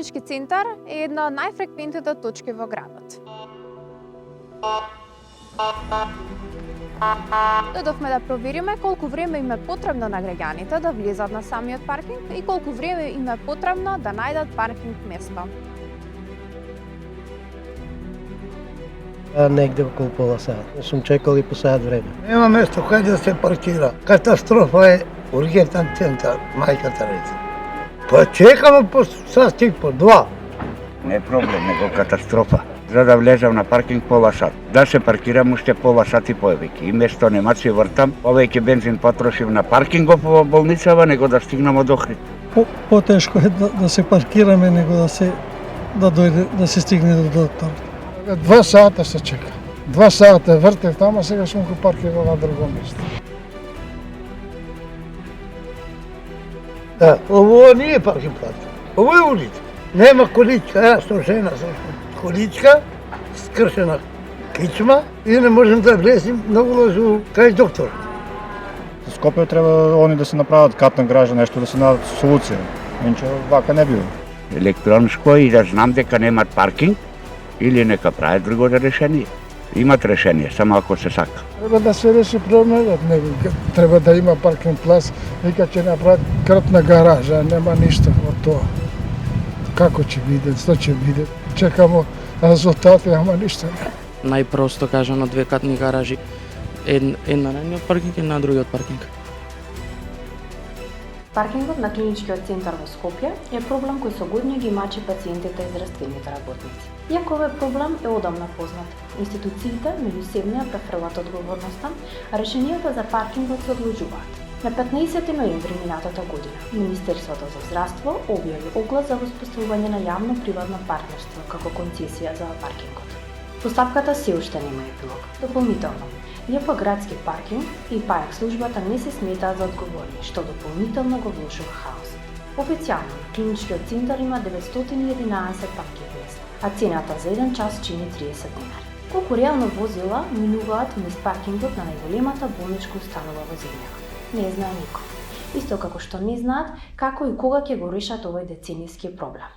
клинички центар е една од најфреквентните точки во градот. Дојдовме да провериме колку време им е потребно на граѓаните да влезат на самиот паркинг и колку време им е потребно да најдат паркинг место. Негде околу пола сат. Сум чекал и по сат време. Нема место кај да се паркира. Катастрофа е ургентен центар, мајката реце. Па чекаме по сат и по два. Не е проблем, него катастрофа. За да влезам на паркинг пола сат. Да се паркирам уште пола сат и повеќе. И место нема си вртам, повеќе бензин потрошив на паркингов во болницава, него да стигнам од Охрид. Потешко е да се паркираме него да се стигне до доктор. 2 сата се чека. 2 сата вртев тама, сега сум го паркирал на друго место. Да, ово не е паркинг плаца. Ово е улица. Нема количка, јас сум жена со количка, скршена кичма и не можем да влезем многу лажу кај доктор. За Скопје треба они да се направат катна гража, нешто да се најдат солуција. Иначе вака не бива. Електронско и да знам дека немат паркинг или нека прават друго решение. Имат решение, само ако се сака. Треба да се реши проблемот, треба да има паркинг плац, вика ќе направат кратна гаража, нема ништо од тоа. Како ќе биде, што ќе биде? Чекамо резултати, ама ништо не. Најпросто кажано, 2 катни гаражи. Една на едниот паркинг и на другиот паркинг. Паркингот на клиничкиот центар во Скопје е проблем кој со години ги мачи пациентите и здравствените работници. Иако овој проблем е одамна познат, институциите меѓу себе ја префрлат одговорноста, а решенијата за паркингот се одложуваат. На 15 ноември минатата година, Министерството за здравство објави оглас за воспоставување на јавно-приватно партнерство како концесија за паркингот. Постапката се уште нема епилог. Дополнително, иако градски паркинг и ПАЕК службата не се сметаат за одговорни, што дополнително го влошува хаос. Официјално, клиничкиот центар има 911 паркинг места, а цената за 1 час чини 30 денари. Колку реално возила минуваат низ паркингот на најголемата болничка установа во земјава? Не знае никој. Исто како што не знаат како и кога ќе го решат овој деценијски проблем.